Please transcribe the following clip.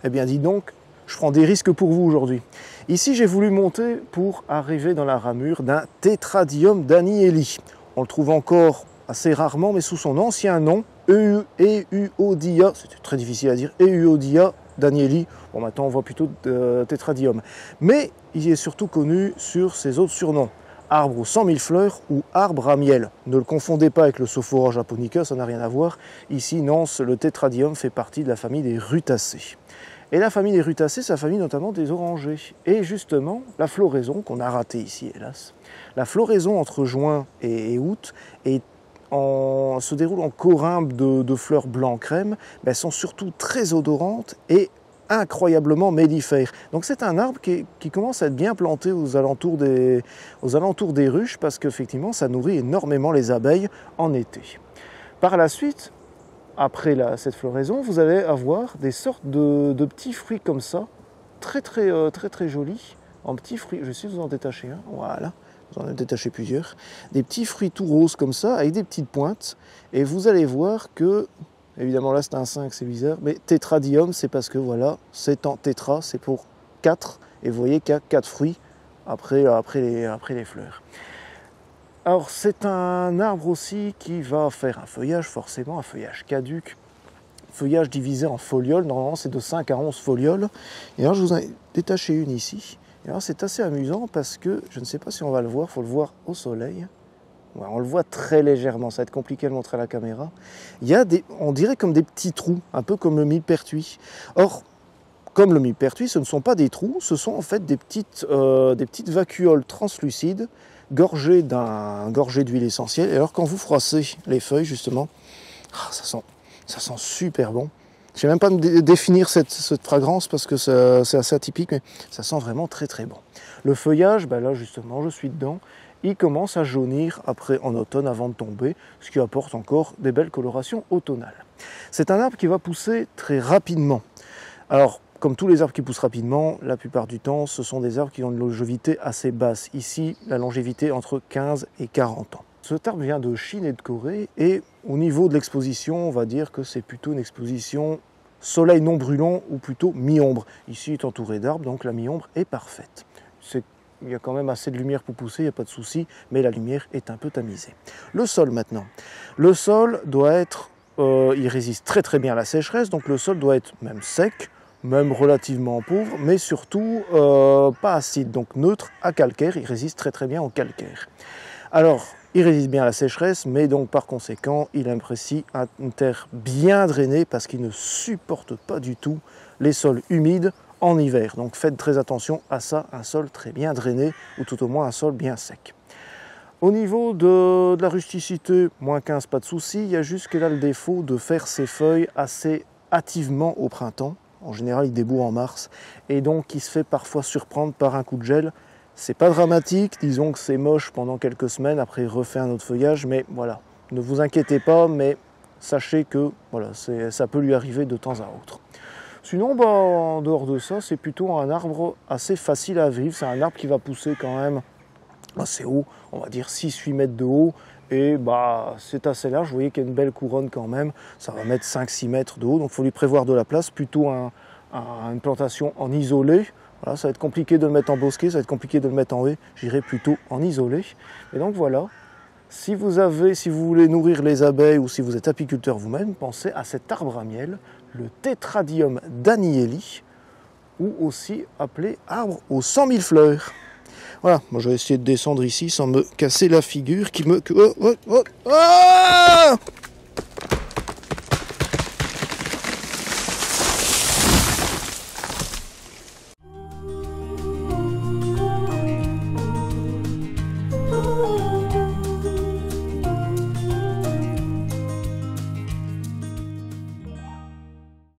Eh bien dis donc, je prends des risques pour vous aujourd'hui. Ici j'ai voulu monter pour arriver dans la ramure d'un Tetradium danieli. On le trouve encore assez rarement, mais sous son ancien nom, Euodia, c'était très difficile à dire, Euodia danieli. Bon, maintenant on voit plutôt Tetradium. Mais il est surtout connu sur ses autres surnoms. Arbre aux 100 000 fleurs ou arbre à miel. Ne le confondez pas avec le Sophora japonica, ça n'a rien à voir. Ici, non, le Tetradium fait partie de la famille des rutacées. Et la famille des rutacées, c'est la famille notamment des orangers. Et justement, la floraison, qu'on a ratée ici, hélas, la floraison entre juin et août se déroule en corymbes de fleurs blanc-crème. Elles sont surtout très odorantes et incroyablement mellifères. Donc c'est un arbre qui commence à être bien planté aux alentours des ruches parce qu'effectivement ça nourrit énormément les abeilles en été. Par la suite, après cette floraison, vous allez avoir des sortes de petits fruits comme ça, très jolis, en petits fruits. Je vais essayer de vous en détacher un, voilà. Vous en ai détaché plusieurs. Des petits fruits tout roses comme ça, avec des petites pointes. Et vous allez voir que, évidemment là c'est un 5, c'est bizarre, mais Tetradium, c'est parce que voilà, c'est en tétra, c'est pour 4. Et vous voyez qu'il y a 4 fruits après les fleurs. Alors c'est un arbre aussi qui va faire un feuillage, forcément, un feuillage caduc. Feuillage divisé en folioles, normalement c'est de 5 à 11 folioles. Et alors je vous en ai détaché une ici. Et alors c'est assez amusant parce que, je ne sais pas si on va le voir, il faut le voir au soleil. Ouais, on le voit très légèrement, ça va être compliqué de le montrer à la caméra. Il y a on dirait comme des petits trous, un peu comme le millepertuis. Or, comme le millepertuis, ce ne sont pas des trous, ce sont en fait des petites vacuoles translucides gorgées d'huile essentielle. Et alors quand vous froissez les feuilles, justement, ça sent super bon. Je ne sais même pas me définir cette fragrance parce que c'est assez atypique, mais ça sent vraiment très bon. Le feuillage, là justement, je suis dedans, il commence à jaunir après en automne avant de tomber, ce qui apporte encore des belles colorations automnales. C'est un arbre qui va pousser très rapidement. Alors, comme tous les arbres qui poussent rapidement, la plupart du temps, ce sont des arbres qui ont une longévité assez basse. Ici, la longévité entre 15 et 40 ans. Cet arbre vient de Chine et de Corée et au niveau de l'exposition, on va dire que c'est plutôt une exposition soleil non brûlant ou plutôt mi-ombre. Ici, il est entouré d'arbres, donc la mi-ombre est parfaite. Il y a quand même assez de lumière pour pousser, il n'y a pas de souci, mais la lumière est un peu tamisée. Le sol maintenant. Le sol doit être, il résiste très bien à la sécheresse, donc le sol doit être même sec, même relativement pauvre, mais surtout pas acide, donc neutre à calcaire, il résiste très bien au calcaire. Alors, il résiste bien à la sécheresse, mais donc par conséquent, il apprécie une terre bien drainée parce qu'il ne supporte pas du tout les sols humides en hiver. Donc faites très attention à ça, un sol très bien drainé ou tout au moins un sol bien sec. Au niveau de la rusticité, moins 15, pas de souci. Il y a juste qu'elle a le défaut de faire ses feuilles assez hâtivement au printemps. En général, il débout en mars et donc il se fait parfois surprendre par un coup de gel. C'est pas dramatique, disons que c'est moche pendant quelques semaines, après il refait un autre feuillage, mais voilà, ne vous inquiétez pas, mais sachez que voilà, ça peut lui arriver de temps à autre. Sinon, en dehors de ça, c'est plutôt un arbre assez facile à vivre, c'est un arbre qui va pousser quand même assez haut, on va dire 6-8 mètres de haut, et c'est assez large, vous voyez qu'il y a une belle couronne quand même, ça va mettre 5-6 mètres de haut, donc il faut lui prévoir de la place, plutôt une plantation en isolé. Voilà, ça va être compliqué de le mettre en bosquet, ça va être compliqué de le mettre en haie, j'irai plutôt en isolé. Et donc voilà, si vous voulez nourrir les abeilles ou si vous êtes apiculteur vous-même, pensez à cet arbre à miel, le Tetradium danieli, ou aussi appelé arbre aux 100 000 fleurs. Voilà, moi je vais essayer de descendre ici sans me casser la figure qui me...